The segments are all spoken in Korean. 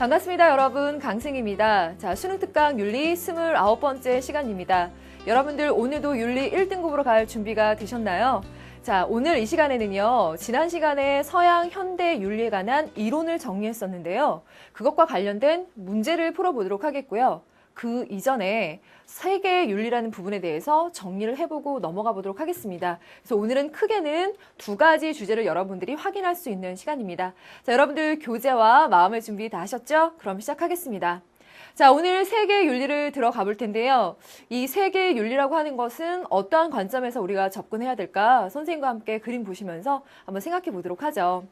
반갑습니다, 여러분. 강승입니다. 자, 수능 특강 윤리 29번째 시간입니다. 여러분들 오늘도 윤리 1등급으로 갈 준비가 되셨나요? 자, 오늘 이 시간에는요, 지난 시간에 서양 현대 윤리에 관한 이론을 정리했었는데요. 그것과 관련된 문제를 풀어보도록 하겠고요. 그 이전에 세계 윤리라는 부분에 대해서 정리를 해보고 넘어가 보도록 하겠습니다. 그래서 오늘은 크게는 두 가지 주제를 여러분들이 확인할 수 있는 시간입니다. 자, 여러분들 교재와 마음의 준비 다 하셨죠? 그럼 시작하겠습니다. 자, 오늘 세계 윤리를 들어가 볼 텐데요. 이 세계 윤리라고 하는 것은 어떠한 관점에서 우리가 접근해야 될까? 선생님과 함께 그림 보시면서 한번 생각해 보도록 하죠.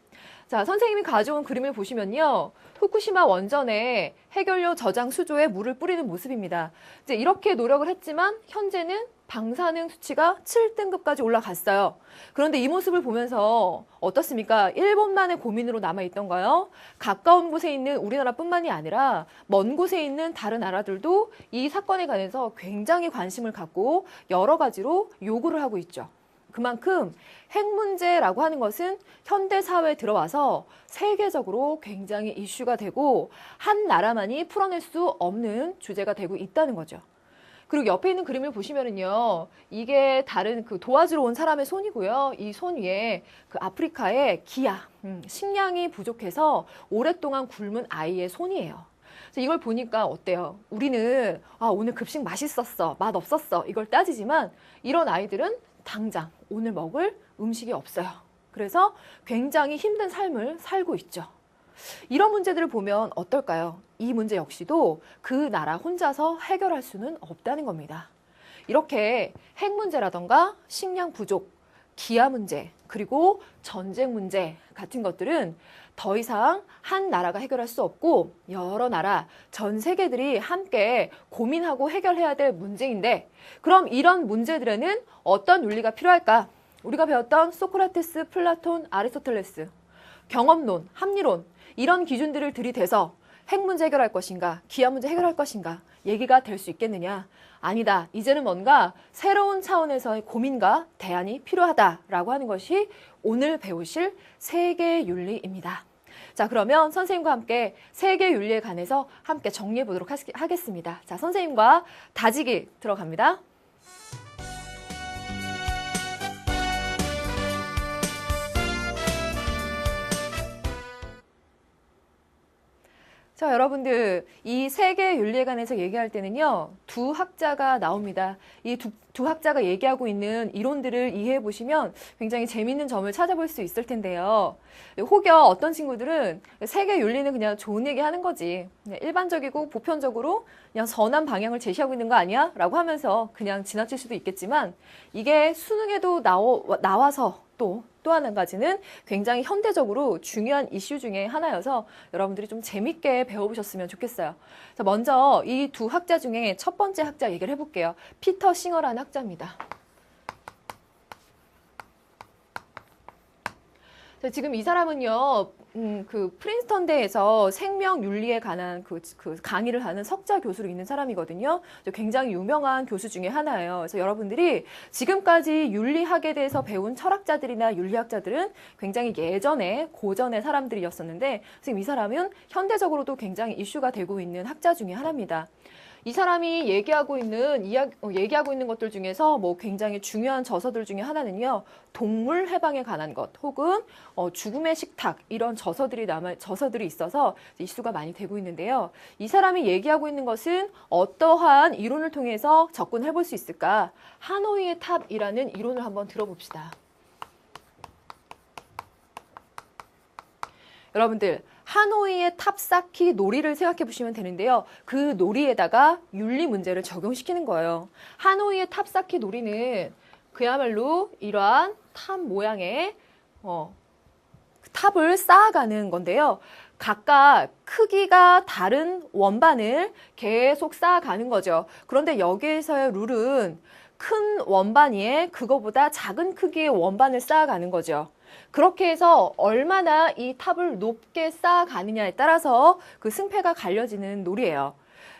자, 선생님이 가져온 그림을 보시면요. 후쿠시마 원전에 해결료 저장 수조에 물을 뿌리는 모습입니다. 이제 이렇게 노력을 했지만 현재는 방사능 수치가 7등급까지 올라갔어요. 그런데 이 모습을 보면서 어떻습니까? 일본만의 고민으로 남아있던가요? 가까운 곳에 있는 우리나라뿐만이 아니라 먼 곳에 있는 다른 나라들도 이 사건에 관해서 굉장히 관심을 갖고 여러 가지로 요구를 하고 있죠. 그만큼 핵 문제라고 하는 것은 현대 사회에 들어와서 세계적으로 굉장히 이슈가 되고 한 나라만이 풀어낼 수 없는 주제가 되고 있다는 거죠. 그리고 옆에 있는 그림을 보시면은요, 이게 다른 그 도와주러 온 사람의 손이고요. 이 손 위에 그 아프리카의 기아, 식량이 부족해서 오랫동안 굶은 아이의 손이에요. 그래서 이걸 보니까 어때요? 우리는 오늘 급식 맛있었어, 맛 없었어 이걸 따지지만 이런 아이들은 당장 오늘 먹을 음식이 없어요. 그래서 굉장히 힘든 삶을 살고 있죠. 이런 문제들을 보면 어떨까요? 이 문제 역시도 그 나라 혼자서 해결할 수는 없다는 겁니다. 이렇게 핵 문제라던가 식량 부족, 기아 문제, 그리고 전쟁 문제 같은 것들은 더 이상 한 나라가 해결할 수 없고 여러 나라, 전 세계들이 함께 고민하고 해결해야 될 문제인데, 그럼 이런 문제들에는 어떤 윤리가 필요할까? 우리가 배웠던 소크라테스, 플라톤, 아리스토텔레스, 경험론, 합리론 이런 기준들을 들이대서 핵 문제 해결할 것인가, 기아 문제 해결할 것인가 얘기가 될 수 있겠느냐? 아니다. 이제는 뭔가 새로운 차원에서의 고민과 대안이 필요하다라고 하는 것이 오늘 배우실 세계 윤리입니다. 자, 그러면 선생님과 함께 세계 윤리에 관해서 함께 정리해 보도록 하겠습니다. 자, 선생님과 다지기 들어갑니다. 자, 여러분들 이 세계 윤리에 관해서 얘기할 때는요, 두 학자가 나옵니다. 이 두 학자가 얘기하고 있는 이론들을 이해해 보시면 굉장히 재미있는 점을 찾아볼 수 있을 텐데요. 혹여 어떤 친구들은 세계 윤리는 그냥 좋은 얘기 하는 거지, 그냥 일반적이고 보편적으로 그냥 선한 방향을 제시하고 있는 거 아니야? 라고 하면서 그냥 지나칠 수도 있겠지만, 이게 수능에도 나와서 또 한 가지는 굉장히 현대적으로 중요한 이슈 중에 하나여서 여러분들이 좀 재밌게 배워보셨으면 좋겠어요. 자, 먼저 이 두 학자 중에 첫 번째 학자 얘기를 해볼게요. 피터 싱어라는 학자입니다. 자, 지금 이 사람은요, 그 프린스턴대에서 생명 윤리에 관한 그 강의를 하는 석좌 교수로 있는 사람이거든요. 굉장히 유명한 교수 중에 하나예요. 그래서 여러분들이 지금까지 윤리학에 대해서 배운 철학자들이나 윤리학자들은 굉장히 예전에 고전의 사람들이었었는데, 지금 이 사람은 현대적으로도 굉장히 이슈가 되고 있는 학자 중에 하나입니다. 이 사람이 얘기하고 있는 것들 중에서 뭐 굉장히 중요한 저서들 중에 하나는요, 동물 해방에 관한 것, 혹은 죽음의 식탁, 이런 저서들이 있어서 이슈가 많이 되고 있는데요. 이 사람이 얘기하고 있는 것은 어떠한 이론을 통해서 접근해 볼 수 있을까? 하노이의 탑이라는 이론을 한번 들어봅시다. 여러분들, 하노이의 탑 쌓기 놀이를 생각해 보시면 되는데요. 그 놀이에다가 윤리 문제를 적용시키는 거예요. 하노이의 탑 쌓기 놀이는 그야말로 이러한 탑 모양의 탑을 쌓아가는 건데요. 각각 크기가 다른 원반을 계속 쌓아가는 거죠. 그런데 여기에서의 룰은 큰 원반 위에 그거보다 작은 크기의 원반을 쌓아가는 거죠. 그렇게 해서 얼마나 이 탑을 높게 쌓아가느냐에 따라서 그 승패가 갈려지는 놀이예요.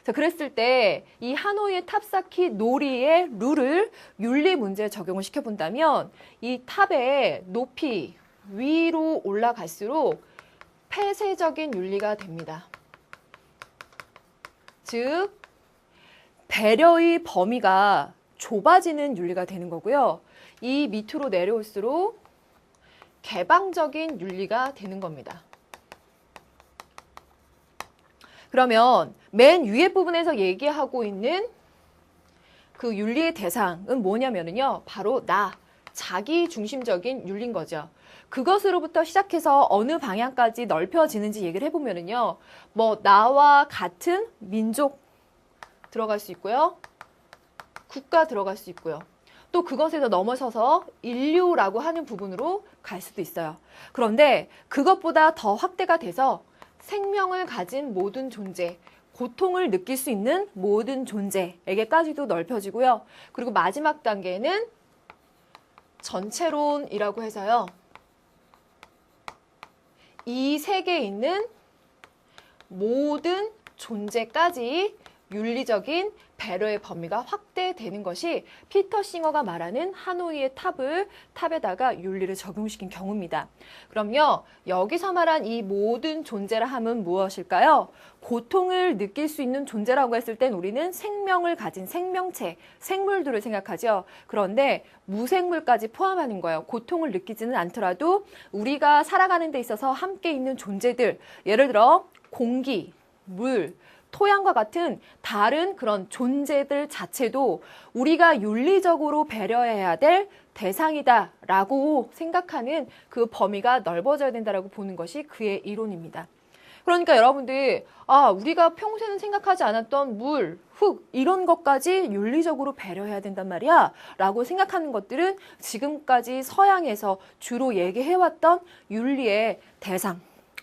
자, 그랬을 때 이 하노이의 탑 쌓기 놀이의 룰을 윤리 문제에 적용을 시켜본다면 이 탑의 높이 위로 올라갈수록 폐쇄적인 윤리가 됩니다. 즉 배려의 범위가 좁아지는 윤리가 되는 거고요. 이 밑으로 내려올수록 개방적인 윤리가 되는 겁니다. 그러면 맨 위에 부분에서 얘기하고 있는 그 윤리의 대상은 뭐냐면요. 바로 나, 자기 중심적인 윤리인 거죠. 그것으로부터 시작해서 어느 방향까지 넓혀지는지 얘기를 해보면요. 뭐 나와 같은 민족 들어갈 수 있고요. 국가 들어갈 수 있고요. 또 그것에서 넘어서서 인류라고 하는 부분으로 갈 수도 있어요. 그런데 그것보다 더 확대가 돼서 생명을 가진 모든 존재, 고통을 느낄 수 있는 모든 존재에게까지도 넓혀지고요. 그리고 마지막 단계는 전체론이라고 해서요. 이 세계에 있는 모든 존재까지 윤리적인 배려의 범위가 확대되는 것이 피터 싱어가 말하는 하노이의 탑에다가 윤리를 적용시킨 경우입니다. 그럼요, 여기서 말한 이 모든 존재라 함은 무엇일까요? 고통을 느낄 수 있는 존재라고 했을 땐 우리는 생명을 가진 생명체, 생물들을 생각하죠. 그런데 무생물까지 포함하는 거예요. 고통을 느끼지는 않더라도 우리가 살아가는 데 있어서 함께 있는 존재들, 예를 들어 공기, 물, 토양과 같은 다른 그런 존재들 자체도 우리가 윤리적으로 배려해야 될 대상이다라고 생각하는 그 범위가 넓어져야 된다라고 보는 것이 그의 이론입니다. 그러니까 여러분들 우리가 평소에는 생각하지 않았던 물, 흙 이런 것까지 윤리적으로 배려해야 된단 말이야 라고 생각하는 것들은 지금까지 서양에서 주로 얘기해왔던 윤리의 대상,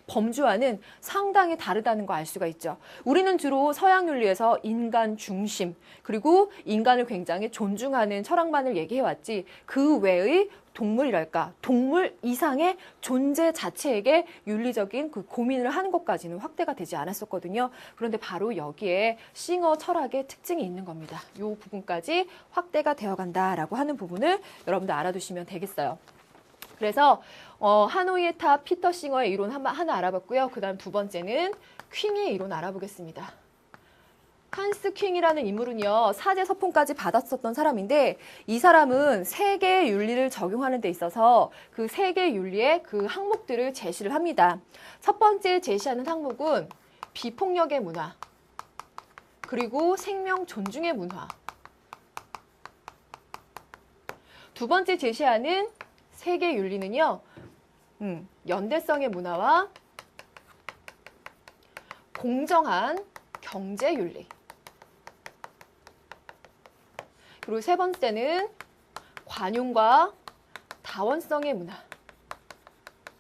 범주와는 상당히 다르다는 거 알 수가 있죠. 우리는 주로 서양 윤리에서 인간 중심, 그리고 인간을 굉장히 존중하는 철학만을 얘기해왔지 그 외의 동물이랄까, 동물 이상의 존재 자체에게 윤리적인 그 고민을 하는 것까지는 확대가 되지 않았었거든요. 그런데 바로 여기에 싱어 철학의 특징이 있는 겁니다. 이 부분까지 확대가 되어간다라고 하는 부분을 여러분들 알아두시면 되겠어요. 그래서 하노이의 탑 피터 싱어의 이론 하나 알아봤고요. 그 다음 두 번째는 퀸의 이론 알아보겠습니다. 한스 퀸이라는 인물은요, 사제서폰까지 받았었던 사람인데 이 사람은 세계의 윤리를 적용하는 데 있어서 그 세계 윤리의 그 항목들을 제시를 합니다. 첫 번째 제시하는 항목은 비폭력의 문화, 그리고 생명 존중의 문화. 두 번째 제시하는 세계 윤리는요, 연대성의 문화와 공정한 경제 윤리. 그리고 세 번째는 관용과 다원성의 문화.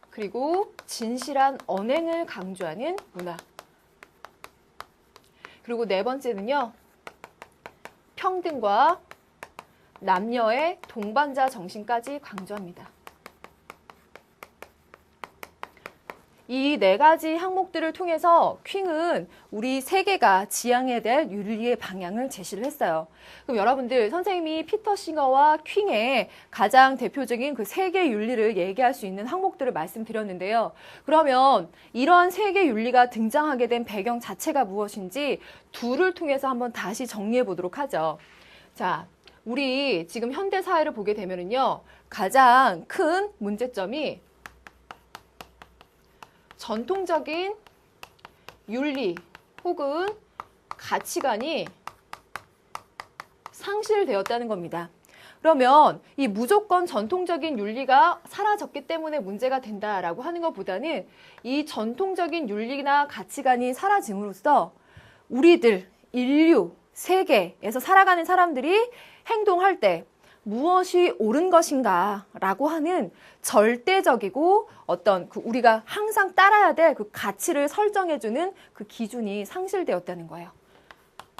그리고 진실한 언행을 강조하는 문화. 그리고 네 번째는요, 평등과 남녀의 동반자 정신까지 강조합니다. 이 네 가지 항목들을 통해서 퀸은 우리 세계가 지향해야 될 윤리의 방향을 제시를 했어요. 그럼 여러분들, 선생님이 피터 싱어와 퀸의 가장 대표적인 그 세계 윤리를 얘기할 수 있는 항목들을 말씀드렸는데요. 그러면 이런 세계 윤리가 등장하게 된 배경 자체가 무엇인지 둘을 통해서 한번 다시 정리해 보도록 하죠. 자, 우리 지금 현대 사회를 보게 되면은요, 가장 큰 문제점이 전통적인 윤리 혹은 가치관이 상실되었다는 겁니다. 그러면 이 무조건 전통적인 윤리가 사라졌기 때문에 문제가 된다라고 하는 것보다는 이 전통적인 윤리나 가치관이 사라짐으로써 우리들, 인류, 세계에서 살아가는 사람들이 행동할 때 무엇이 옳은 것인가 라고 하는 절대적이고 어떤 그 우리가 항상 따라야 될 그 가치를 설정해주는 그 기준이 상실되었다는 거예요.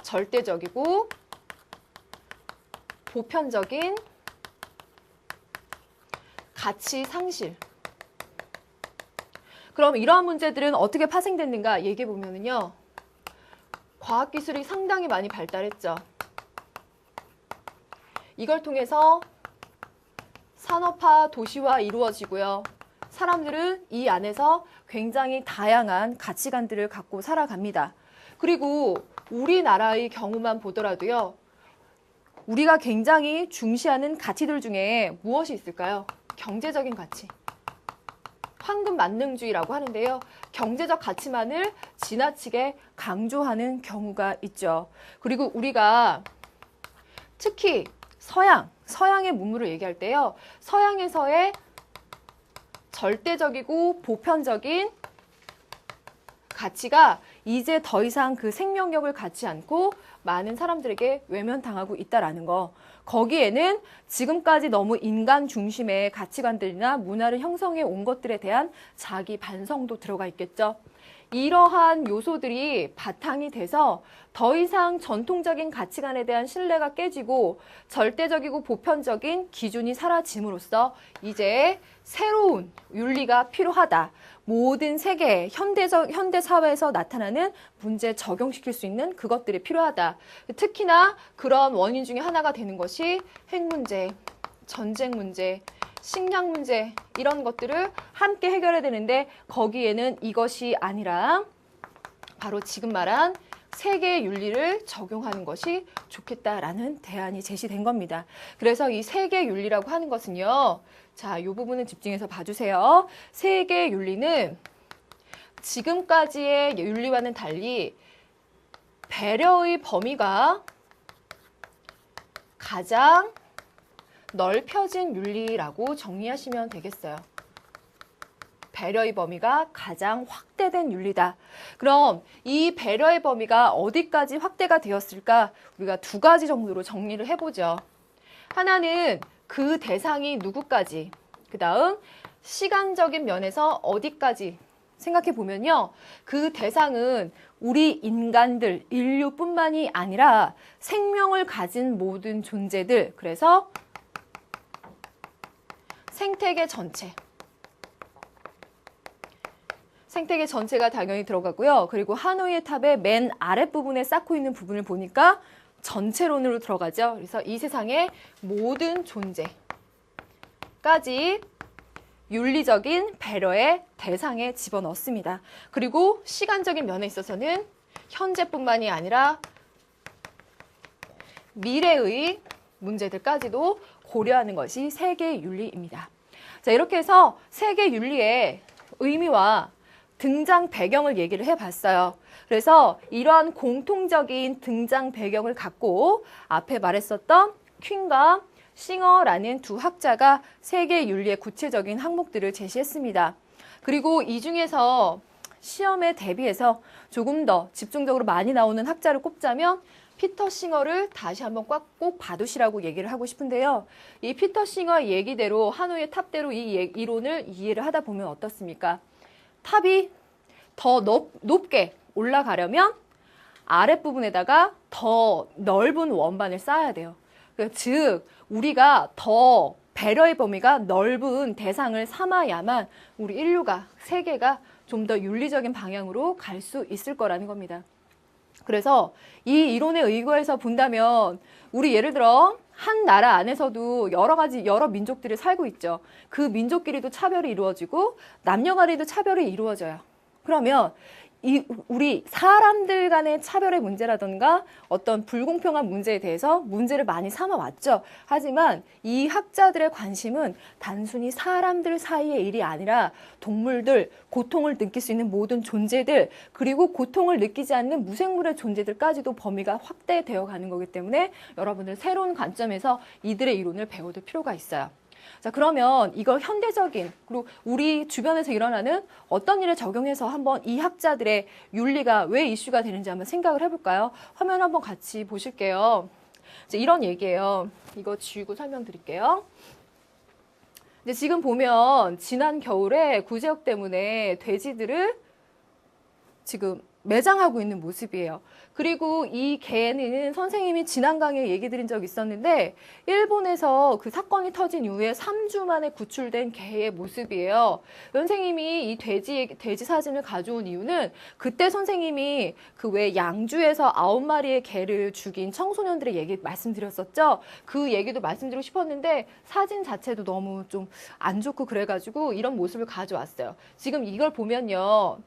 절대적이고 보편적인 가치 상실. 그럼 이러한 문제들은 어떻게 파생됐는가 얘기해 보면은요, 과학기술이 상당히 많이 발달했죠. 이걸 통해서 산업화, 도시화 이루어지고요. 사람들은 이 안에서 굉장히 다양한 가치관들을 갖고 살아갑니다. 그리고 우리나라의 경우만 보더라도요. 우리가 굉장히 중시하는 가치들 중에 무엇이 있을까요? 경제적인 가치. 황금 만능주의라고 하는데요. 경제적 가치만을 지나치게 강조하는 경우가 있죠. 그리고 우리가 특히 서양의 문물을 얘기할 때요. 서양에서의 절대적이고 보편적인 가치가 이제 더 이상 그 생명력을 갖지 않고 많은 사람들에게 외면당하고 있다라는 거. 거기에는 지금까지 너무 인간 중심의 가치관들이나 문화를 형성해 온 것들에 대한 자기 반성도 들어가 있겠죠. 이러한 요소들이 바탕이 돼서 더 이상 전통적인 가치관에 대한 신뢰가 깨지고 절대적이고 보편적인 기준이 사라짐으로써 이제 새로운 윤리가 필요하다. 모든 세계, 현대 사회에서 나타나는 문제에 적용시킬 수 있는 그것들이 필요하다. 특히나 그런 원인 중에 하나가 되는 것이 핵 문제, 전쟁 문제, 식량 문제 이런 것들을 함께 해결해야 되는데 거기에는 이것이 아니라 바로 지금 말한 세계의 윤리를 적용하는 것이 좋겠다라는 대안이 제시된 겁니다. 그래서 이 세계 윤리라고 하는 것은요. 자, 이 부분은 집중해서 봐주세요. 세계 윤리는 지금까지의 윤리와는 달리 배려의 범위가 가장 넓혀진 윤리라고 정리하시면 되겠어요. 배려의 범위가 가장 확대된 윤리다. 그럼 이 배려의 범위가 어디까지 확대가 되었을까? 우리가 두 가지 정도로 정리를 해보죠. 하나는 그 대상이 누구까지, 그 다음 시간적인 면에서 어디까지 생각해 보면요. 그 대상은 우리 인간들, 인류뿐만이 아니라 생명을 가진 모든 존재들, 그래서 생태계 전체. 생태계 전체가 당연히 들어가고요. 그리고 하노이의 탑의 맨 아랫부분에 쌓고 있는 부분을 보니까 전체론으로 들어가죠. 그래서 이 세상의 모든 존재까지 윤리적인 배려의 대상에 집어넣습니다. 그리고 시간적인 면에 있어서는 현재뿐만이 아니라 미래의 문제들까지도 고려하는 것이 세계 윤리입니다. 자, 이렇게 해서 세계 윤리의 의미와 등장 배경을 얘기를 해봤어요. 그래서 이러한 공통적인 등장 배경을 갖고 앞에 말했었던 퀸과 싱어라는 두 학자가 세계 윤리의 구체적인 항목들을 제시했습니다. 그리고 이 중에서 시험에 대비해서 조금 더 집중적으로 많이 나오는 학자를 꼽자면 피터 싱어를 다시 한번 꼭 봐두시라고 얘기를 하고 싶은데요. 이 피터 싱어의 얘기대로 하노이의 탑대로 이 이론을 이해를 하다 보면 어떻습니까? 탑이 더 높게 올라가려면 아랫부분에다가 더 넓은 원반을 쌓아야 돼요. 즉 우리가 더 배려의 범위가 넓은 대상을 삼아야만 우리 인류가, 세계가 좀 더 윤리적인 방향으로 갈 수 있을 거라는 겁니다. 그래서 이 이론에 의거해서 본다면 우리 예를 들어 한 나라 안에서도 여러 민족들이 살고 있죠. 그 민족끼리도 차별이 이루어지고 남녀 간에도 차별이 이루어져요. 그러면 우리 사람들 간의 차별의 문제라든가 어떤 불공평한 문제에 대해서 문제를 많이 삼아왔죠. 하지만 이 학자들의 관심은 단순히 사람들 사이의 일이 아니라 동물들, 고통을 느낄 수 있는 모든 존재들, 그리고 고통을 느끼지 않는 무생물의 존재들까지도 범위가 확대되어 가는 거기 때문에 여러분들 새로운 관점에서 이들의 이론을 배워둘 필요가 있어요. 자, 그러면 이걸 현대적인, 그리고 우리 주변에서 일어나는 어떤 일에 적용해서 한번 이 학자들의 윤리가 왜 이슈가 되는지 한번 생각을 해볼까요? 화면 한번 같이 보실게요. 이제 이런 얘기예요. 이거 지우고 설명드릴게요. 근데 지금 보면 지난 겨울에 구제역 때문에 돼지들을 지금 매장하고 있는 모습이에요. 그리고 이 개는 선생님이 지난 강의에 얘기 드린 적이 있었는데 일본에서 그 사건이 터진 이후에 3주 만에 구출된 개의 모습이에요. 선생님이 이 돼지 사진을 가져온 이유는 그때 선생님이 그 왜 양주에서 9마리의 개를 죽인 청소년들의 얘기 말씀드렸었죠. 그 얘기도 말씀드리고 싶었는데 사진 자체도 너무 좀 안 좋고 그래가지고 이런 모습을 가져왔어요. 지금 이걸 보면요.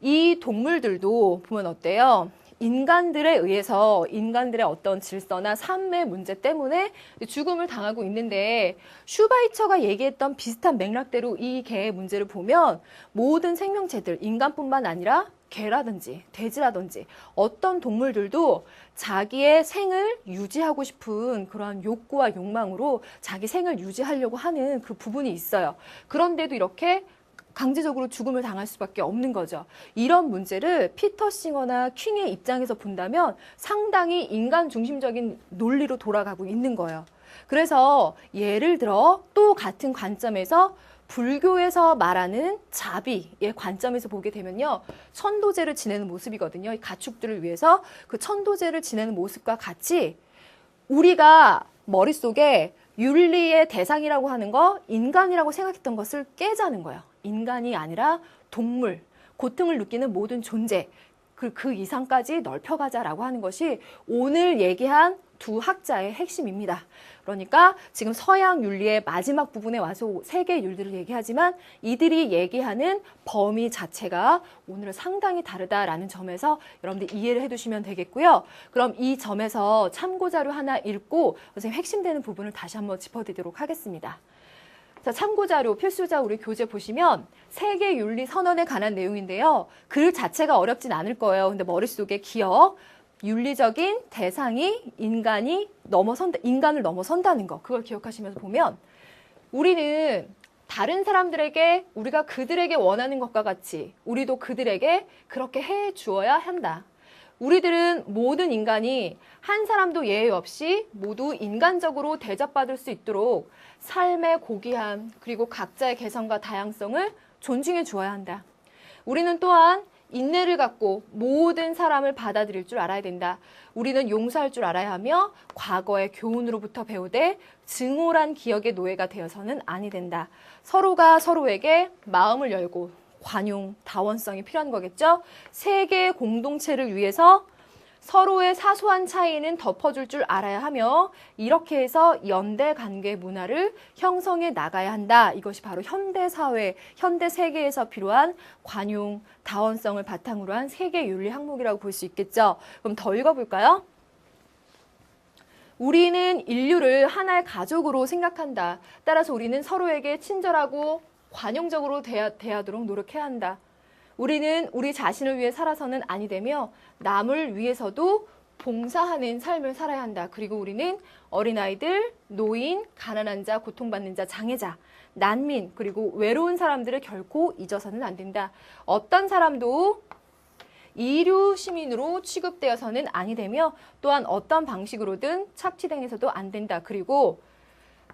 이 동물들도 보면 어때요? 인간들에 의해서 인간들의 어떤 질서나 삶의 문제 때문에 죽음을 당하고 있는데, 슈바이처가 얘기했던 비슷한 맥락대로 이 개의 문제를 보면 모든 생명체들, 인간뿐만 아니라 개라든지 돼지라든지 어떤 동물들도 자기의 생을 유지하고 싶은 그런 욕구와 욕망으로 자기 생을 유지하려고 하는 그 부분이 있어요. 그런데도 이렇게 강제적으로 죽음을 당할 수밖에 없는 거죠. 이런 문제를 피터 싱어나 킹의 입장에서 본다면 상당히 인간 중심적인 논리로 돌아가고 있는 거예요. 그래서 예를 들어 또 같은 관점에서 불교에서 말하는 자비의 관점에서 보게 되면요, 천도제를 지내는 모습이거든요. 이 가축들을 위해서 그 천도제를 지내는 모습과 같이 우리가 머릿속에 윤리의 대상이라고 하는 거, 인간이라고 생각했던 것을 깨자는 거예요. 인간이 아니라 동물, 고통을 느끼는 모든 존재, 그 이상까지 넓혀가자라고 하는 것이 오늘 얘기한 두 학자의 핵심입니다. 그러니까 지금 서양 윤리의 마지막 부분에 와서 세계 윤리를 얘기하지만 이들이 얘기하는 범위 자체가 오늘은 상당히 다르다라는 점에서 여러분들 이해를 해두시면 되겠고요. 그럼 이 점에서 참고자료 하나 읽고 선생님 핵심되는 부분을 다시 한번 짚어드리도록 하겠습니다. 자, 참고자료, 필수자 우리 교재 보시면 세계 윤리 선언에 관한 내용인데요. 글 자체가 어렵진 않을 거예요. 근데 머릿속에 기억, 윤리적인 대상이 인간을 넘어선다는 거, 그걸 기억하시면서 보면 우리는 다른 사람들에게 우리가 그들에게 원하는 것과 같이 우리도 그들에게 그렇게 해 주어야 한다. 우리들은 모든 인간이 한 사람도 예외 없이 모두 인간적으로 대접받을 수 있도록 삶의 고귀함 그리고 각자의 개성과 다양성을 존중해 주어야 한다. 우리는 또한 인내를 갖고 모든 사람을 받아들일 줄 알아야 된다. 우리는 용서할 줄 알아야 하며 과거의 교훈으로부터 배우되 증오란 기억의 노예가 되어서는 아니 된다. 서로가 서로에게 마음을 열고 관용, 다원성이 필요한 거겠죠. 세계 공동체를 위해서 서로의 사소한 차이는 덮어줄 줄 알아야 하며 이렇게 해서 연대 관계 문화를 형성해 나가야 한다. 이것이 바로 현대사회, 현대세계에서 필요한 관용, 다원성을 바탕으로 한 세계 윤리 항목이라고 볼 수 있겠죠. 그럼 더 읽어볼까요? 우리는 인류를 하나의 가족으로 생각한다. 따라서 우리는 서로에게 친절하고 관용적으로 대하도록 노력해야 한다. 우리는 우리 자신을 위해 살아서는 아니 되며 남을 위해서도 봉사하는 삶을 살아야 한다. 그리고 우리는 어린아이들, 노인, 가난한 자, 고통받는 자, 장애자, 난민, 그리고 외로운 사람들을 결코 잊어서는 안 된다. 어떤 사람도 이류 시민으로 취급되어서는 아니 되며 또한 어떤 방식으로든 착취당해서도 안 된다. 그리고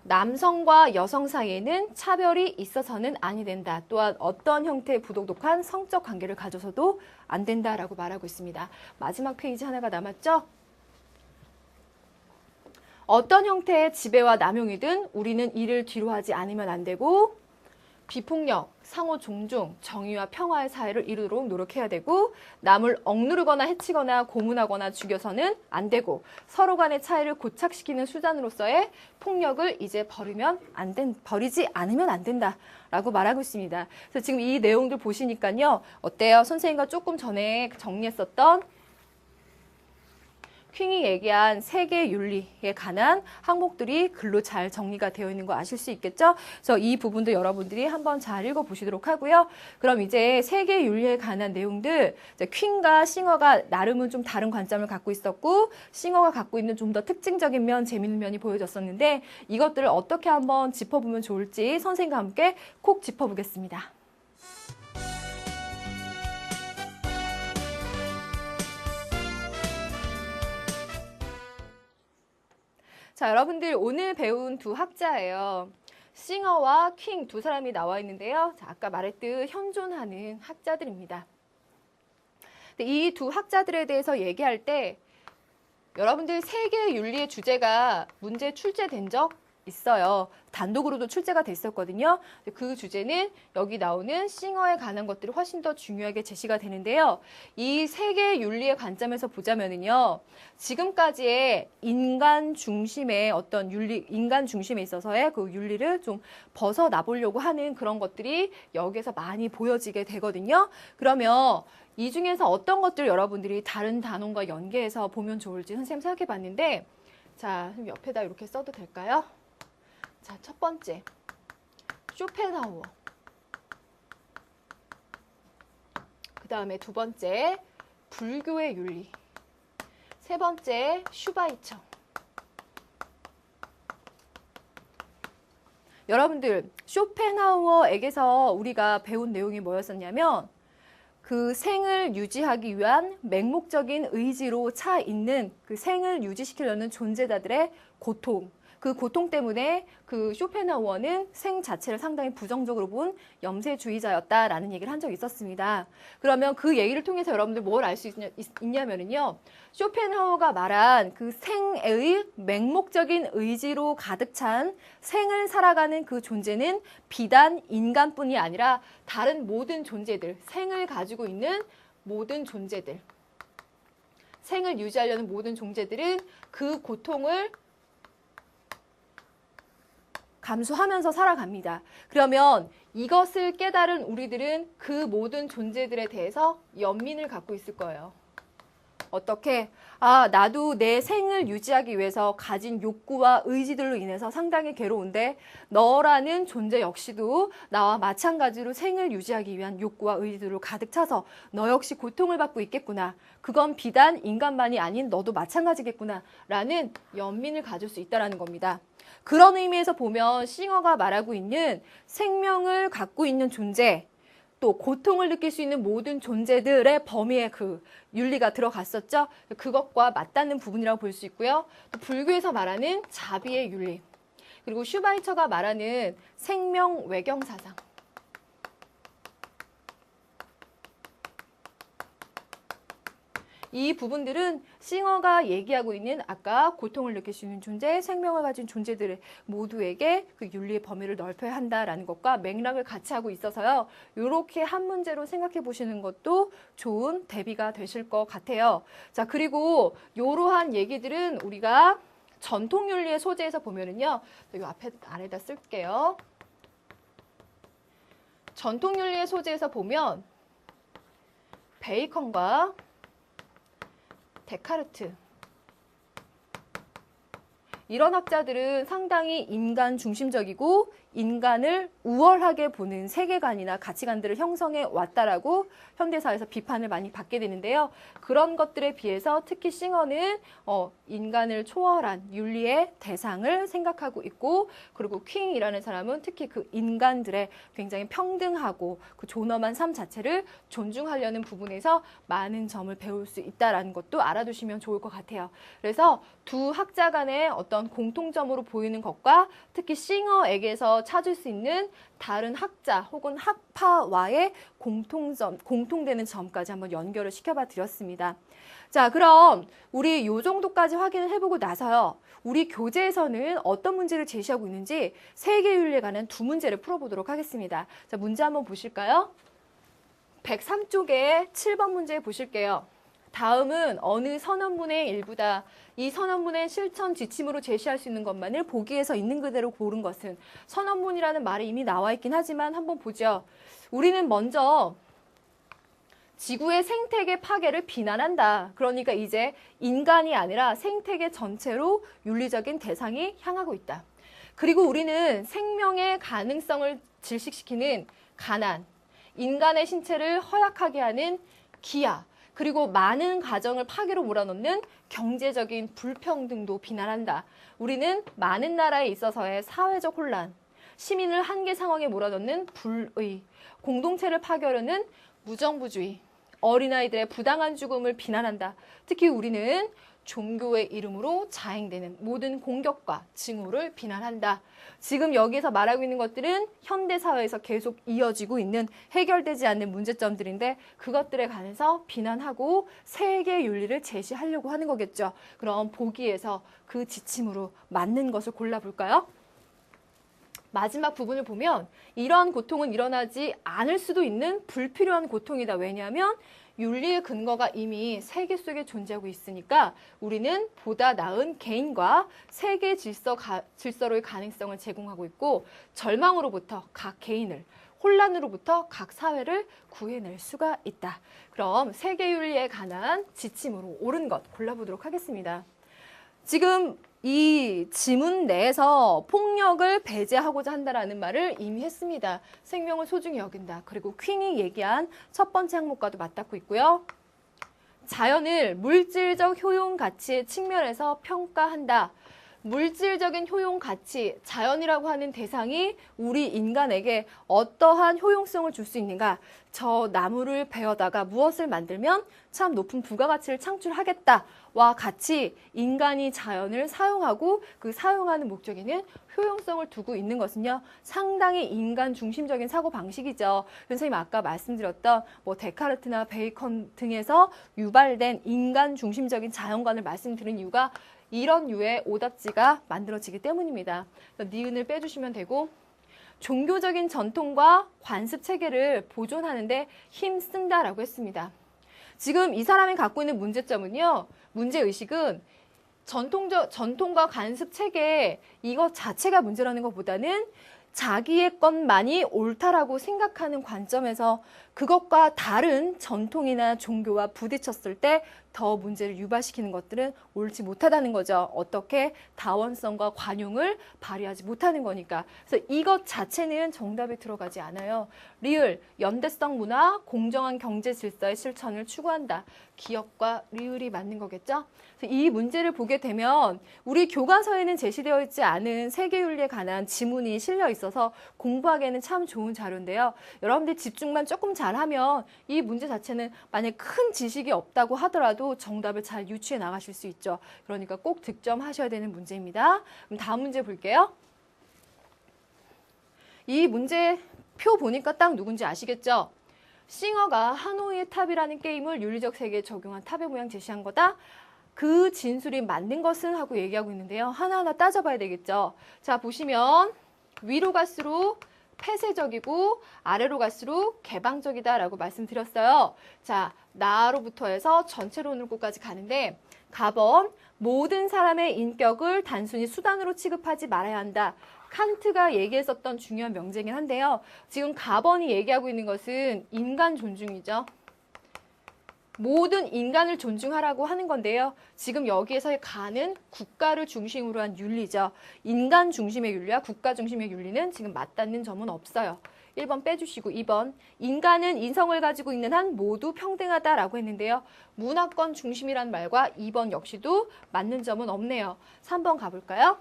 남성과 여성 사이에는 차별이 있어서는 아니 된다. 또한 어떤 형태의 부도덕한 성적 관계를 가져서도 안 된다라고 말하고 있습니다. 마지막 페이지 하나가 남았죠? 어떤 형태의 지배와 남용이든 우리는 이를 뒤로하지 않으면 안 되고 비폭력, 상호 존중, 정의와 평화의 사회를 이루도록 노력해야 되고 남을 억누르거나 해치거나 고문하거나 죽여서는 안 되고 서로 간의 차이를 고착시키는 수단으로서의 폭력을 이제 버리지 않으면 안 된다라고 말하고 있습니다. 그래서 지금 이 내용들 보시니까요. 어때요? 선생님과 조금 전에 정리했었던 킹이 얘기한 세계 윤리에 관한 항목들이 글로 잘 정리가 되어 있는 거 아실 수 있겠죠? 그래서 이 부분도 여러분들이 한번 잘 읽어보시도록 하고요. 그럼 이제 세계 윤리에 관한 내용들, 퀸과 싱어가 나름은 좀 다른 관점을 갖고 있었고 싱어가 갖고 있는 좀 더 특징적인 면, 재밌는 면이 보여졌었는데 이것들을 어떻게 한번 짚어보면 좋을지 선생님과 함께 콕 짚어보겠습니다. 자, 여러분들 오늘 배운 두 학자예요. 싱어와 킹 두 사람이 나와 있는데요. 자, 아까 말했듯 현존하는 학자들입니다. 이 두 학자들에 대해서 얘기할 때 여러분들 세계 윤리의 주제가 문제 출제된 적 있어요. 단독으로도 출제가 됐었거든요. 그 주제는 여기 나오는 싱어에 관한 것들이 훨씬 더 중요하게 제시가 되는데요. 이 세 개의 윤리의 관점에서 보자면은요. 지금까지의 인간 중심의 어떤 윤리, 인간 중심에 있어서의 그 윤리를 좀 벗어나 보려고 하는 그런 것들이 여기에서 많이 보여지게 되거든요. 그러면 이 중에서 어떤 것들을 여러분들이 다른 단원과 연계해서 보면 좋을지 선생님 생각해 봤는데, 자, 옆에다 이렇게 써도 될까요? 자, 첫 번째, 쇼펜하우어. 그 다음에 두 번째, 불교의 윤리. 세 번째, 슈바이처. 여러분들, 쇼펜하우어에게서 우리가 배운 내용이 뭐였었냐면, 그 생을 유지하기 위한 맹목적인 의지로 차 있는 그 생을 유지시키려는 존재자들의 고통, 그 고통 때문에 그 쇼펜하우어는 생 자체를 상당히 부정적으로 본 염세주의자였다라는 얘기를 한 적이 있었습니다. 그러면 그 얘기를 통해서 여러분들 뭘 알 수 있냐면요. 쇼펜하우어가 말한 그 생의 맹목적인 의지로 가득 찬 생을 살아가는 그 존재는 비단 인간뿐이 아니라 다른 모든 존재들, 생을 가지고 있는 모든 존재들, 생을 유지하려는 모든 존재들은 그 고통을 감수하면서 살아갑니다. 그러면 이것을 깨달은 우리들은 그 모든 존재들에 대해서 연민을 갖고 있을 거예요. 어떻게? 아, 나도 내 생을 유지하기 위해서 가진 욕구와 의지들로 인해서 상당히 괴로운데 너라는 존재 역시도 나와 마찬가지로 생을 유지하기 위한 욕구와 의지들로 가득 차서 너 역시 고통을 받고 있겠구나. 그건 비단 인간만이 아닌 너도 마찬가지겠구나. 라는 연민을 가질 수 있다는 겁니다. 그런 의미에서 보면 싱어가 말하고 있는 생명을 갖고 있는 존재, 또 고통을 느낄 수 있는 모든 존재들의 범위에 그 윤리가 들어갔었죠. 그것과 맞닿는 부분이라고 볼 수 있고요. 또 불교에서 말하는 자비의 윤리, 그리고 슈바이처가 말하는 생명 외경 사상. 이 부분들은 싱어가 얘기하고 있는 아까 고통을 느낄 수 있는 존재, 생명을 가진 존재들 모두에게 그 윤리의 범위를 넓혀야 한다라는 것과 맥락을 같이 하고 있어서요. 이렇게 한 문제로 생각해 보시는 것도 좋은 대비가 되실 것 같아요. 자, 그리고 이러한 얘기들은 우리가 전통윤리의 소재에서 보면은요. 이 앞에 아래다 쓸게요. 전통윤리의 소재에서 보면 베이컨과 데카르트, 이런 학자들은 상당히 인간 중심적이고 인간을 우월하게 보는 세계관이나 가치관들을 형성해 왔다라고 현대사회에서 비판을 많이 받게 되는데요. 그런 것들에 비해서 특히 싱어는 인간을 초월한 윤리의 대상을 생각하고 있고, 그리고 킹이라는 사람은 특히 그 인간들의 굉장히 평등하고 그 존엄한 삶 자체를 존중하려는 부분에서 많은 점을 배울 수 있다는 것도 알아두시면 좋을 것 같아요. 그래서 두 학자 간의 어떤 공통점으로 보이는 것과 특히 싱어에게서 찾을 수 있는 다른 학자 혹은 학파와의 공통되는 점까지 한번 연결을 시켜봐 드렸습니다. 자, 그럼 우리 요 정도까지 확인을 해보고 나서요. 우리 교재에서는 어떤 문제를 제시하고 있는지 세계윤리에 관한 두 문제를 풀어보도록 하겠습니다. 자, 문제 한번 보실까요? 103쪽에 7번 문제 보실게요. 다음은 어느 선언문의 일부다. 이 선언문의 실천 지침으로 제시할 수 있는 것만을 보기에서 있는 그대로 고른 것은. 선언문이라는 말이 이미 나와 있긴 하지만 한번 보죠. 우리는 먼저 지구의 생태계 파괴를 비난한다. 그러니까 이제 인간이 아니라 생태계 전체로 윤리적인 대상이 향하고 있다. 그리고 우리는 생명의 가능성을 질식시키는 가난, 인간의 신체를 허약하게 하는 기아, 그리고 많은 가정을 파괴로 몰아넣는 경제적인 불평등도 비난한다. 우리는 많은 나라에 있어서의 사회적 혼란, 시민을 한계 상황에 몰아넣는 불의, 공동체를 파괴하려는 무정부주의, 어린아이들의 부당한 죽음을 비난한다. 특히 우리는 종교의 이름으로 자행되는 모든 공격과 징후를 비난한다. 지금 여기서 말하고 있는 것들은 현대사회에서 계속 이어지고 있는 해결되지 않는 문제점들인데 그것들에 관해서 비난하고 세계 윤리를 제시하려고 하는 거겠죠. 그럼 보기에서 그 지침으로 맞는 것을 골라볼까요? 마지막 부분을 보면 이러한 고통은 일어나지 않을 수도 있는 불필요한 고통이다. 왜냐하면 윤리의 근거가 이미 세계 속에 존재하고 있으니까 우리는 보다 나은 개인과 세계 질서로의 가능성을 제공하고 있고 절망으로부터 각 개인을 혼란으로부터 각 사회를 구해낼 수가 있다. 그럼 세계 윤리에 관한 지침으로 옳은 것 골라보도록 하겠습니다. 지금 이 지문 내에서 폭력을 배제하고자 한다라는 말을 이미 했습니다. 생명을 소중히 여긴다. 그리고 퀸이 얘기한 첫 번째 항목과도 맞닿고 있고요. 자연을 물질적 효용 가치의 측면에서 평가한다. 물질적인 효용 가치, 자연이라고 하는 대상이 우리 인간에게 어떠한 효용성을 줄 수 있는가? 저 나무를 베어다가 무엇을 만들면 참 높은 부가가치를 창출하겠다와 같이 인간이 자연을 사용하고 그 사용하는 목적에는 효용성을 두고 있는 것은요, 상당히 인간 중심적인 사고 방식이죠. 선생님 아까 말씀드렸던 데카르트나 베이컨 등에서 유발된 인간 중심적인 자연관을 말씀드린 이유가 이런 유의 오답지가 만들어지기 때문입니다. 니은을 빼주시면 되고, 종교적인 전통과 관습 체계를 보존하는데 힘쓴다라고 했습니다. 지금 이 사람이 갖고 있는 문제점은요, 문제의식은 전통과 관습 체계 이것 자체가 문제라는 것보다는 자기의 것만이 옳다라고 생각하는 관점에서 그것과 다른 전통이나 종교와 부딪혔을 때 더 문제를 유발시키는 것들은 옳지 못하다는 거죠. 어떻게 다원성과 관용을 발휘하지 못하는 거니까. 그래서 이것 자체는 정답에 들어가지 않아요. 리을, 연대성 문화, 공정한 경제 질서의 실천을 추구한다. 기업과 리을이 맞는 거겠죠? 그래서 이 문제를 보게 되면 우리 교과서에는 제시되어 있지 않은 세계윤리에 관한 지문이 실려 있어서 공부하기에는 참 좋은 자료인데요. 여러분들 집중만 조금 잘하면 이 문제 자체는 만약 큰 지식이 없다고 하더라도 정답을 잘 유추해 나가실 수 있죠. 그러니까 꼭 득점하셔야 되는 문제입니다. 그럼 다음 문제 볼게요. 이 문제 표 보니까 딱 누군지 아시겠죠? 싱어가 하노이의 탑이라는 게임을 윤리적 세계에 적용한 탑의 모양 제시한 거다. 그 진술이 맞는 것은 하고 얘기하고 있는데요. 하나하나 따져봐야 되겠죠. 자, 보시면 위로 갈수록 폐쇄적이고 아래로 갈수록 개방적이다라고 말씀드렸어요. 자, 나로부터 해서 전체론으로까지 가는데 가번 모든 사람의 인격을 단순히 수단으로 취급하지 말아야 한다. 칸트가 얘기했었던 중요한 명제긴 한데요. 지금 가번이 얘기하고 있는 것은 인간 존중이죠. 모든 인간을 존중하라고 하는 건데요. 지금 여기에서의 가는 국가를 중심으로 한 윤리죠. 인간 중심의 윤리와 국가 중심의 윤리는 지금 맞닿는 점은 없어요. 1번 빼주시고 2번 인간은 인성을 가지고 있는 한 모두 평등하다라고 했는데요. 문화권 중심이란 말과 2번 역시도 맞는 점은 없네요. 3번 가볼까요?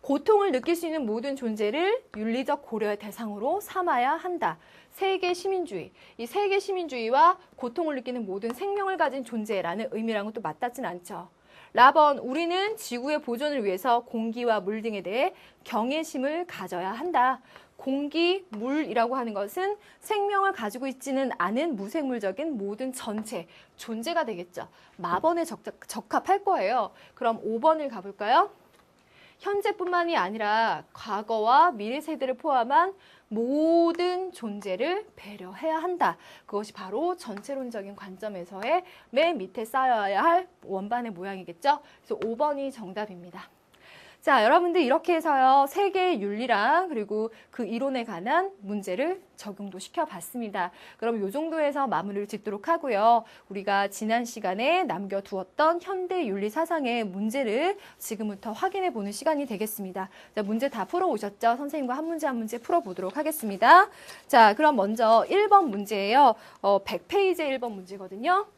고통을 느낄 수 있는 모든 존재를 윤리적 고려의 대상으로 삼아야 한다. 세계 시민주의. 이 세계 시민주의와 고통을 느끼는 모든 생명을 가진 존재라는 의미랑은 또 맞닿진 않죠. 라번, 우리는 지구의 보존을 위해서 공기와 물 등에 대해 경외심을 가져야 한다. 공기, 물이라고 하는 것은 생명을 가지고 있지는 않은 무생물적인 모든 전체, 존재가 되겠죠. 마번에 적합할 거예요. 그럼 5번을 가볼까요? 현재뿐만이 아니라 과거와 미래 세대를 포함한 모든 존재를 배려해야 한다. 그것이 바로 전체론적인 관점에서의 맨 밑에 쌓여야 할 원반의 모양이겠죠. 그래서 5번이 정답입니다. 자, 여러분들 이렇게 해서요. 세계의 윤리랑 그리고 그 이론에 관한 문제를 적용도 시켜봤습니다. 그럼 이 정도에서 마무리를 짓도록 하고요. 우리가 지난 시간에 남겨두었던 현대 윤리 사상의 문제를 지금부터 확인해 보는 시간이 되겠습니다. 자, 문제 다 풀어오셨죠? 선생님과 한 문제 풀어보도록 하겠습니다. 자, 그럼 먼저 1번 문제예요. 100페이지의 1번 문제거든요.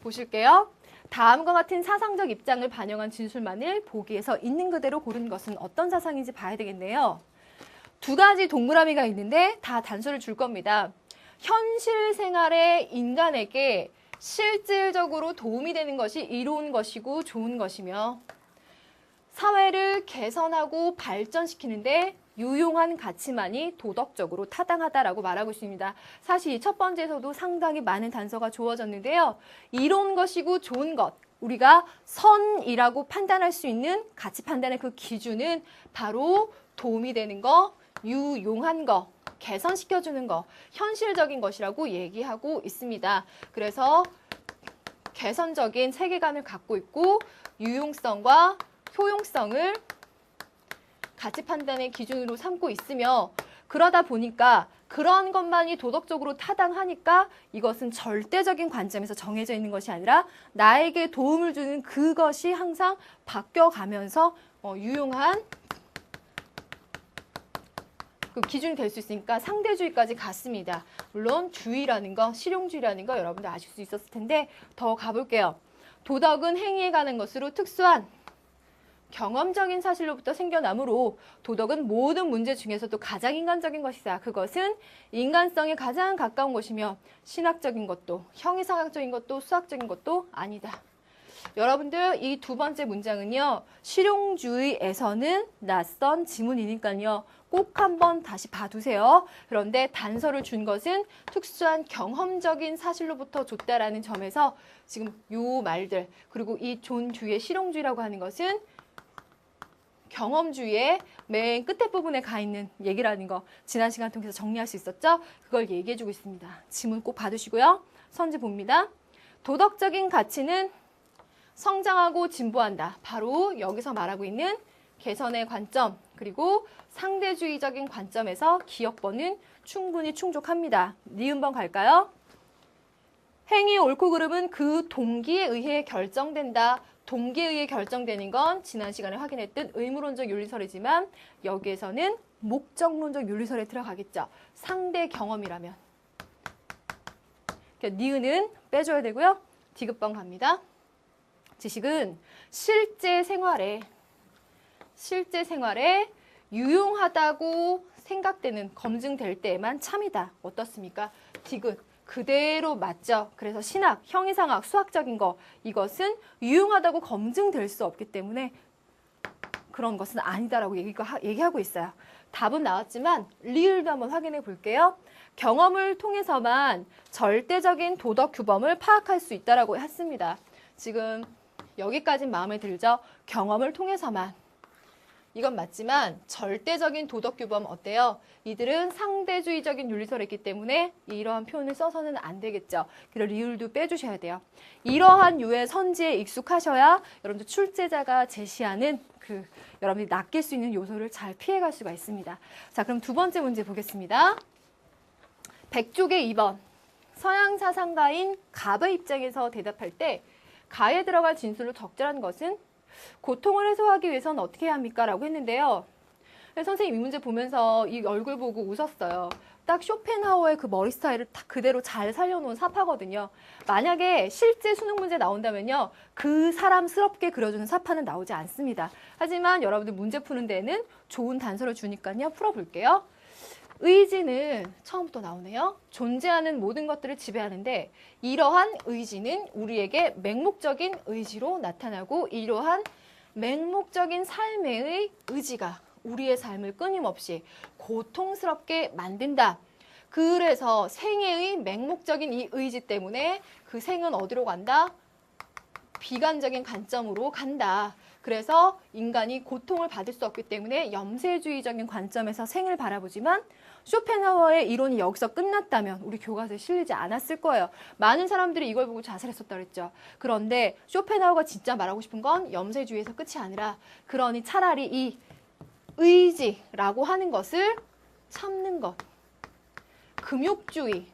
보실게요. 다음과 같은 사상적 입장을 반영한 진술만을 보기에서 있는 그대로 고른 것은 어떤 사상인지 봐야 되겠네요. 두 가지 동그라미가 있는데 다 단서를 줄 겁니다. 현실 생활의 인간에게 실질적으로 도움이 되는 것이 이로운 것이고 좋은 것이며 사회를 개선하고 발전시키는데 유용한 가치만이 도덕적으로 타당하다라고 말하고 있습니다. 사실 이 첫 번째에서도 상당히 많은 단서가 주어졌는데요. 이로운 것이고 좋은 것, 우리가 선이라고 판단할 수 있는 가치 판단의 그 기준은 바로 도움이 되는 거, 유용한 거, 개선시켜주는 거, 현실적인 것이라고 얘기하고 있습니다. 그래서 개선적인 세계관을 갖고 있고 유용성과 효용성을 가치 판단의 기준으로 삼고 있으며 그러다 보니까 그런 것만이 도덕적으로 타당하니까 이것은 절대적인 관점에서 정해져 있는 것이 아니라 나에게 도움을 주는 그것이 항상 바뀌어가면서 유용한 그 기준이 될 수 있으니까 상대주의까지 갔습니다. 물론 주의라는 거, 실용주의라는 거 여러분들 아실 수 있었을 텐데 더 가볼게요. 도덕은 행위에 관한 것으로 특수한 경험적인 사실로부터 생겨나므로 도덕은 모든 문제 중에서도 가장 인간적인 것이다. 그것은 인간성에 가장 가까운 것이며 신학적인 것도 형이상학적인 것도 수학적인 것도 아니다. 여러분들 이 두 번째 문장은요. 실용주의에서는 낯선 지문이니까요. 꼭 한번 다시 봐두세요. 그런데 단서를 준 것은 특수한 경험적인 사실로부터 줬다라는 점에서 지금 요 말들 그리고 이 존 뒤에 실용주의라고 하는 것은 경험주의의 맨 끝에 부분에 가 있는 얘기라는 거 지난 시간 통해서 정리할 수 있었죠? 그걸 얘기해주고 있습니다. 지문 꼭 봐두시고요. 선지 봅니다. 도덕적인 가치는 성장하고 진보한다. 바로 여기서 말하고 있는 개선의 관점 그리고 상대주의적인 관점에서 기억번은 충분히 충족합니다. 니은번 갈까요? 행위 옳고 그름은 그 동기에 의해 결정된다. 동기에 의해 결정되는 건 지난 시간에 확인했던 의무론적 윤리설이지만 여기에서는 목적론적 윤리설에 들어가겠죠. 상대 경험이라면. 니은은 빼줘야 되고요. 디귿번 갑니다. 지식은 실제 생활에 유용하다고 생각되는 검증될 때에만 참이다. 어떻습니까? 디귿. 그대로 맞죠. 그래서 신학, 형이상학, 수학적인 거 이것은 유용하다고 검증될 수 없기 때문에 그런 것은 아니다라고 얘기하고 있어요. 답은 나왔지만 리을도 한번 확인해 볼게요. 경험을 통해서만 절대적인 도덕 규범을 파악할 수 있다라고 했습니다. 지금 여기까지 마음에 들죠? 경험을 통해서만. 이건 맞지만 절대적인 도덕 규범 어때요? 이들은 상대주의적인 윤리설에 있기 때문에 이러한 표현을 써서는 안 되겠죠. 그래서 리을도 빼주셔야 돼요. 이러한 유의 선지에 익숙하셔야 여러분들 출제자가 제시하는 그 여러분들이 낚일 수 있는 요소를 잘 피해갈 수가 있습니다. 자, 그럼 두 번째 문제 보겠습니다. 100쪽의 2번. 서양 사상가인 갑의 입장에서 대답할 때 가에 들어갈 진술로 적절한 것은 고통을 해소하기 위해서는 어떻게 해야 합니까? 라고 했는데요. 선생님 이 문제 보면서 이 얼굴 보고 웃었어요. 딱 쇼펜하우어의 그 머리 스타일을 딱 그대로 잘 살려놓은 사파거든요. 만약에 실제 수능 문제 나온다면요. 그 사람스럽게 그려주는 사파는 나오지 않습니다. 하지만 여러분들 문제 푸는 데는 좋은 단서를 주니까요. 풀어볼게요. 의지는 처음부터 나오네요. 존재하는 모든 것들을 지배하는데 이러한 의지는 우리에게 맹목적인 의지로 나타나고 이러한 맹목적인 삶의 의지가 우리의 삶을 끊임없이 고통스럽게 만든다. 그래서 생애의 맹목적인 이 의지 때문에 그 생은 어디로 간다? 비관적인 관점으로 간다. 그래서 인간이 고통을 받을 수 없기 때문에 염세주의적인 관점에서 생을 바라보지만 쇼펜하우어의 이론이 여기서 끝났다면 우리 교과서에 실리지 않았을 거예요. 많은 사람들이 이걸 보고 자살했었다고 했죠. 그런데 쇼펜하우어가 진짜 말하고 싶은 건 염세주의에서 끝이 아니라 그러니 차라리 이 의지라고 하는 것을 참는 것. 금욕주의.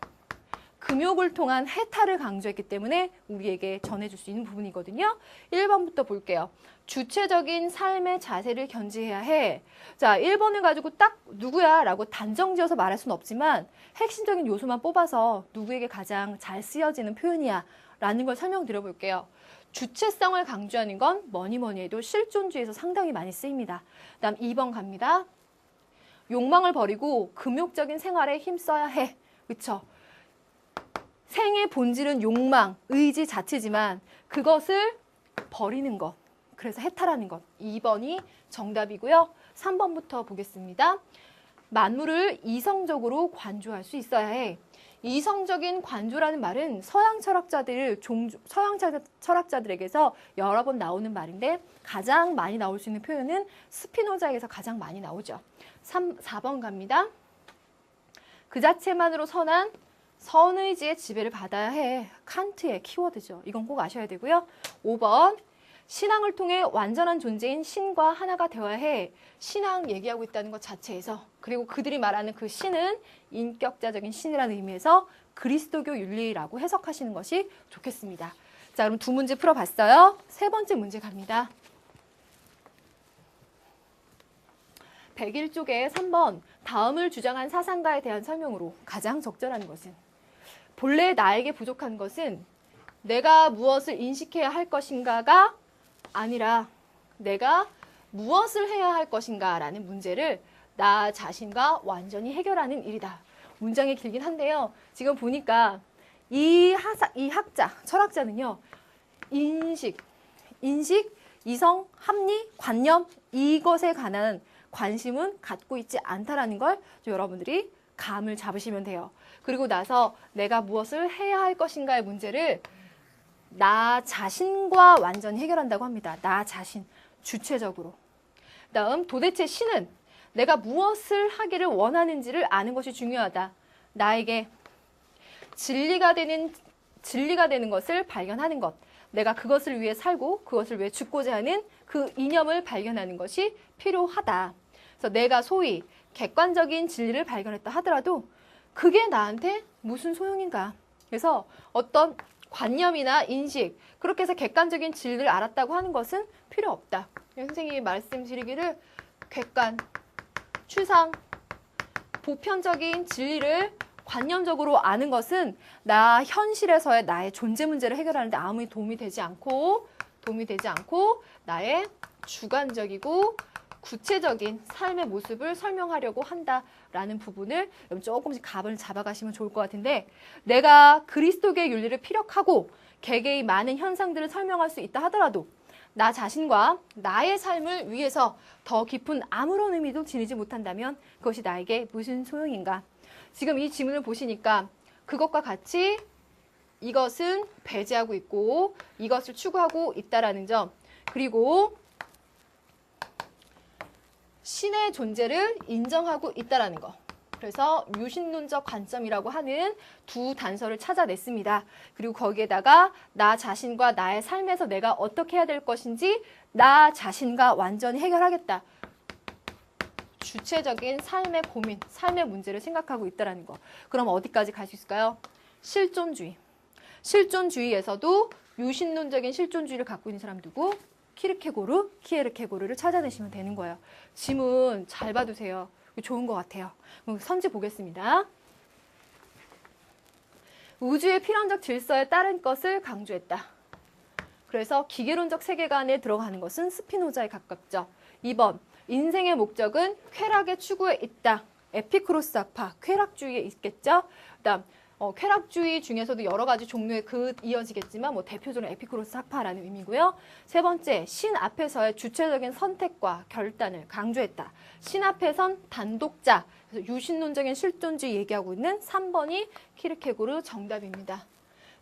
금욕을 통한 해탈을 강조했기 때문에 우리에게 전해줄 수 있는 부분이거든요. 1번부터 볼게요. 주체적인 삶의 자세를 견지해야 해. 자, 1번을 가지고 딱 누구야 라고 단정지어서 말할 수는 없지만 핵심적인 요소만 뽑아서 누구에게 가장 잘 쓰여지는 표현이야 라는 걸 설명드려 볼게요. 주체성을 강조하는 건 뭐니 해도 실존주의에서 상당히 많이 쓰입니다. 그다음 2번 갑니다. 욕망을 버리고 금욕적인 생활에 힘써야 해. 그쵸? 생의 본질은 욕망, 의지 자체지만 그것을 버리는 것. 그래서 해탈하는 것. 2번이 정답이고요. 3번부터 보겠습니다. 만물을 이성적으로 관조할 수 있어야 해. 이성적인 관조라는 말은 서양 철학자들에게서 여러 번 나오는 말인데 가장 많이 나올 수 있는 표현은 스피노자에게서 가장 많이 나오죠. 4번 갑니다. 그 자체만으로 선한 선의지의 지배를 받아야 해. 칸트의 키워드죠. 이건 꼭 아셔야 되고요. 5번. 신앙을 통해 완전한 존재인 신과 하나가 되어야 해. 신앙 얘기하고 있다는 것 자체에서, 그리고 그들이 말하는 그 신은 인격자적인 신이라는 의미에서 그리스도교 윤리라고 해석하시는 것이 좋겠습니다. 자, 그럼 두 문제 풀어봤어요. 세 번째 문제 갑니다. 101쪽에 3번 다음을 주장한 사상가에 대한 설명으로 가장 적절한 것은, 본래 나에게 부족한 것은 내가 무엇을 인식해야 할 것인가가 아니라 내가 무엇을 해야 할 것인가 라는 문제를 나 자신과 완전히 해결하는 일이다. 문장이 길긴 한데요. 지금 보니까 이 학자, 철학자는요. 인식, 이성, 합리, 관념 이것에 관한 관심은 갖고 있지 않다라는 걸 여러분들이 감을 잡으시면 돼요. 그리고 나서 내가 무엇을 해야 할 것인가의 문제를 나 자신과 완전히 해결한다고 합니다. 나 자신, 주체적으로. 다음, 도대체 신은 내가 무엇을 하기를 원하는지를 아는 것이 중요하다. 나에게 진리가 되는 것을 발견하는 것. 내가 그것을 위해 살고 그것을 위해 죽고자 하는 그 이념을 발견하는 것이 필요하다. 그래서 내가 소위 객관적인 진리를 발견했다 하더라도 그게 나한테 무슨 소용인가. 그래서 어떤 관념이나 인식, 그렇게 해서 객관적인 진리를 알았다고 하는 것은 필요 없다. 선생님이 말씀드리기를 객관, 추상, 보편적인 진리를 관념적으로 아는 것은 나 현실에서의 나의 존재 문제를 해결하는 데 아무 도움이 되지 않고 나의 주관적이고 구체적인 삶의 모습을 설명하려고 한다라는 부분을 조금씩 감을 잡아가시면 좋을 것 같은데, 내가 그리스도의 윤리를 피력하고 개개의 많은 현상들을 설명할 수 있다 하더라도 나 자신과 나의 삶을 위해서 더 깊은 아무런 의미도 지니지 못한다면 그것이 나에게 무슨 소용인가? 지금 이 지문을 보시니까 그것과 같이 이것은 배제하고 있고 이것을 추구하고 있다라는 점, 그리고 신의 존재를 인정하고 있다라는 거. 그래서 유신론적 관점이라고 하는 두 단서를 찾아냈습니다. 그리고 거기에다가 나 자신과 나의 삶에서 내가 어떻게 해야 될 것인지 나 자신과 완전히 해결하겠다. 주체적인 삶의 고민, 삶의 문제를 생각하고 있다는 거. 그럼 어디까지 갈 수 있을까요? 실존주의. 실존주의에서도 유신론적인 실존주의를 갖고 있는 사람 누구? 키에르케고르를 찾아내시면 되는 거예요. 지문 잘 봐두세요. 좋은 것 같아요. 그럼 선지 보겠습니다. 우주의 필연적 질서에 따른 것을 강조했다. 그래서 기계론적 세계관에 들어가는 것은 스피노자에 가깝죠. 2번, 인생의 목적은 쾌락의 추구에 있다. 에피쿠로스 학파, 쾌락주의에 있겠죠. 그다음 쾌락주의 중에서도 여러 가지 종류의 이어지겠지만 대표적으로 에피쿠로스 학파라는 의미고요. 세 번째, 신 앞에서의 주체적인 선택과 결단을 강조했다. 신 앞에 선 단독자, 그래서 유신론적인 실존주의 얘기하고 있는 3번이 키르케고르 정답입니다.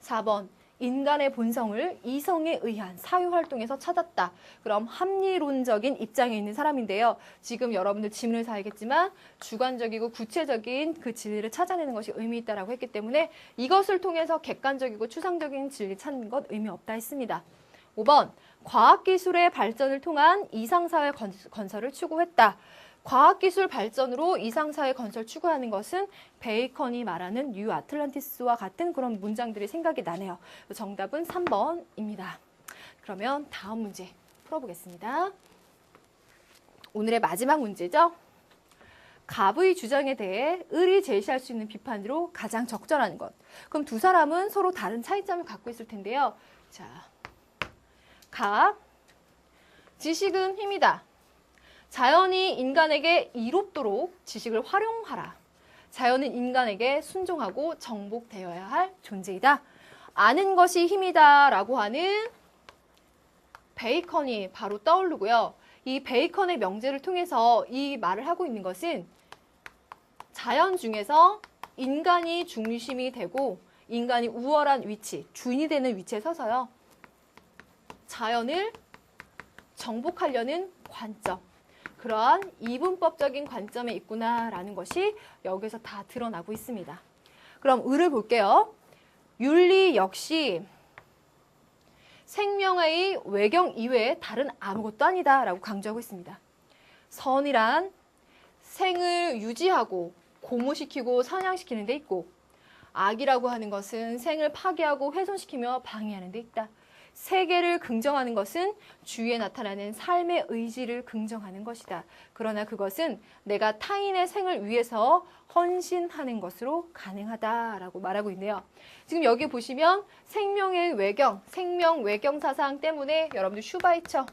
4번, 인간의 본성을 이성에 의한 사유활동에서 찾았다. 그럼 합리론적인 입장에 있는 사람인데요. 지금 여러분들 지문에서 알겠지만 주관적이고 구체적인 그 진리를 찾아내는 것이 의미 있다라고 했기 때문에 이것을 통해서 객관적이고 추상적인 진리 찾는 것 의미 없다 했습니다. 5번, 과학기술의 발전을 통한 이상사회 건설을 추구했다. 과학기술 발전으로 이상사회 건설 추구하는 것은 베이컨이 말하는 뉴 아틀란티스와 같은 그런 문장들이 생각이 나네요. 정답은 3번입니다. 그러면 다음 문제 풀어보겠습니다. 오늘의 마지막 문제죠. 갑의 주장에 대해 을이 제시할 수 있는 비판으로 가장 적절한 것. 그럼 두 사람은 서로 다른 차이점을 갖고 있을 텐데요. 자, 갑, 지식은 힘이다. 자연이 인간에게 이롭도록 지식을 활용하라. 자연은 인간에게 순종하고 정복되어야 할 존재이다. 아는 것이 힘이다 라고 하는 베이컨이 바로 떠오르고요. 이 베이컨의 명제를 통해서 이 말을 하고 있는 것은 자연 중에서 인간이 중심이 되고 인간이 우월한 위치, 주인이 되는 위치에 서서요. 자연을 정복하려는 관점, 그러한 이분법적인 관점에 있구나라는 것이 여기서 다 드러나고 있습니다. 그럼 을을 볼게요. 윤리 역시 생명의 외경 이외에 다른 아무것도 아니다 라고 강조하고 있습니다. 선이란 생을 유지하고 고무시키고 사냥시키는 데 있고, 악이라고 하는 것은 생을 파괴하고 훼손시키며 방해하는 데 있다. 세계를 긍정하는 것은 주위에 나타나는 삶의 의지를 긍정하는 것이다. 그러나 그것은 내가 타인의 생을 위해서 헌신하는 것으로 가능하다라고 말하고 있네요. 지금 여기 보시면 생명의 외경, 생명 외경 사상 때문에 여러분들 슈바이처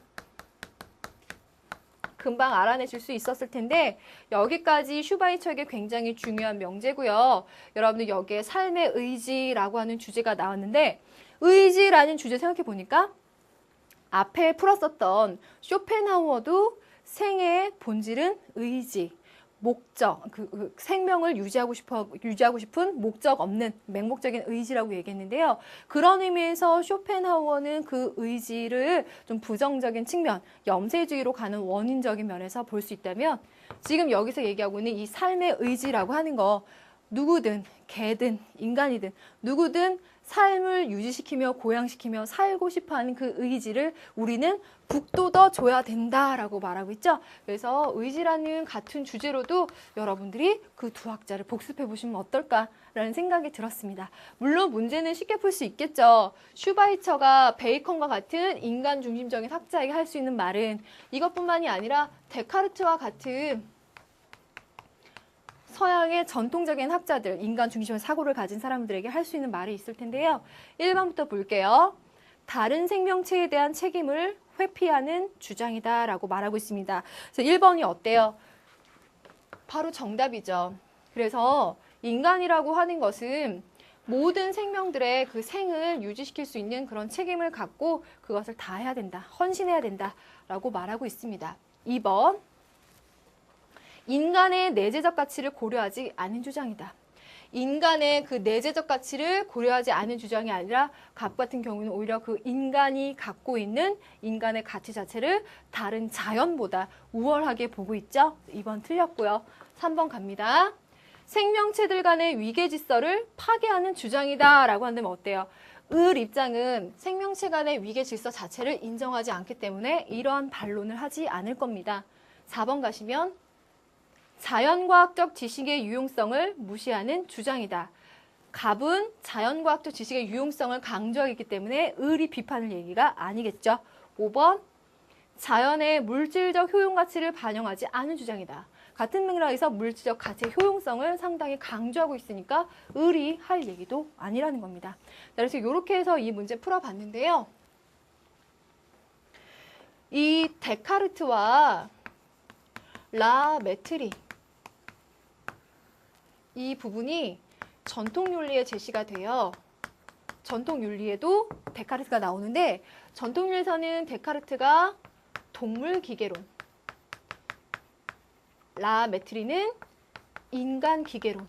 금방 알아내실 수 있었을 텐데 여기까지 슈바이처에게 굉장히 중요한 명제고요. 여러분들 여기에 삶의 의지라고 하는 주제가 나왔는데 의지라는 주제 생각해 보니까 앞에 풀었었던 쇼펜하우어도 생의 본질은 의지, 목적, 생명을 유지하고 싶은 목적 없는 맹목적인 의지라고 얘기했는데요. 그런 의미에서 쇼펜하우어는 그 의지를 좀 부정적인 측면, 염세주의로 가는 원인적인 면에서 볼 수 있다면 지금 여기서 얘기하고 있는 이 삶의 의지라고 하는 거 누구든 개든 인간이든 누구든 삶을 유지시키며 고양시키며 살고 싶어하는 그 의지를 우리는 북돋워 줘야 된다라고 말하고 있죠. 그래서 의지라는 같은 주제로도 여러분들이 그 두 학자를 복습해 보시면 어떨까라는 생각이 들었습니다. 물론 문제는 쉽게 풀 수 있겠죠. 슈바이처가 베이컨과 같은 인간 중심적인 학자에게 할 수 있는 말은 이것뿐만이 아니라 데카르트와 같은 서양의 전통적인 학자들, 인간 중심의 사고를 가진 사람들에게 할 수 있는 말이 있을 텐데요. 1번부터 볼게요. 다른 생명체에 대한 책임을 회피하는 주장이다 라고 말하고 있습니다. 그래서 1번이 어때요? 바로 정답이죠. 그래서 인간이라고 하는 것은 모든 생명들의 그 생을 유지시킬 수 있는 그런 책임을 갖고 그것을 다 해야 된다, 헌신해야 된다 라고 말하고 있습니다. 2번. 인간의 내재적 가치를 고려하지 않은 주장이다. 인간의 그 내재적 가치를 고려하지 않은 주장이 아니라 갑 같은 경우는 오히려 그 인간이 갖고 있는 인간의 가치 자체를 다른 자연보다 우월하게 보고 있죠. 2번 틀렸고요. 3번 갑니다. 생명체들 간의 위계 질서를 파괴하는 주장이다 라고 한다면 어때요? 을 입장은 생명체 간의 위계 질서 자체를 인정하지 않기 때문에 이러한 반론을 하지 않을 겁니다. 4번 가시면 자연과학적 지식의 유용성을 무시하는 주장이다. 갑은 자연과학적 지식의 유용성을 강조하기 때문에 을이 비판을 얘기가 아니겠죠. 5번. 자연의 물질적 효용 가치를 반영하지 않은 주장이다. 같은 맥락에서 물질적 가치의 효용성을 상당히 강조하고 있으니까 을이 할 얘기도 아니라는 겁니다. 그래서 이렇게 해서 이 문제 풀어봤는데요. 이 데카르트와 라 메트리 이 부분이 전통윤리에 제시가 돼요. 전통윤리에도 데카르트가 나오는데 전통윤리에서는 데카르트가 동물기계론, 라 메트리는 인간기계론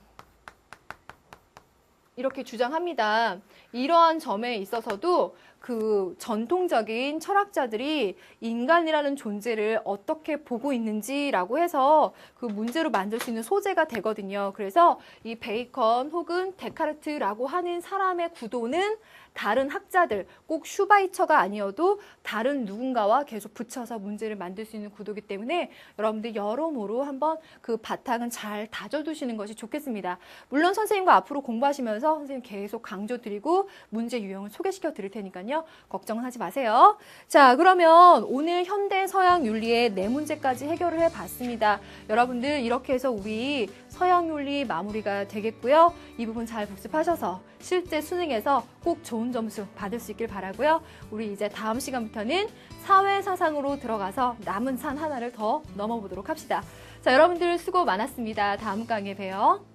이렇게 주장합니다. 이러한 점에 있어서도 그 전통적인 철학자들이 인간이라는 존재를 어떻게 보고 있는지라고 해서 그 문제로 만들 수 있는 소재가 되거든요. 그래서 이 베이컨 혹은 데카르트라고 하는 사람의 구도는 다른 학자들, 꼭 슈바이처가 아니어도 다른 누군가와 계속 붙여서 문제를 만들 수 있는 구도이기 때문에 여러분들 여러모로 한번 그 바탕은 잘 다져두시는 것이 좋겠습니다. 물론 선생님과 앞으로 공부하시면서 선생님 계속 강조드리고 문제 유형을 소개시켜 드릴 테니까요. 걱정은 하지 마세요. 자, 그러면 오늘 현대 서양 윤리의 4문제까지 해결을 해봤습니다. 여러분들 이렇게 해서 우리 서양 윤리 마무리가 되겠고요. 이 부분 잘 복습하셔서 실제 수능에서 꼭 좋은 점수 받을 수 있길 바라고요. 우리 이제 다음 시간부터는 사회사상으로 들어가서 남은 산 하나를 더 넘어보도록 합시다. 자, 여러분들 수고 많았습니다. 다음 강의에 봬요.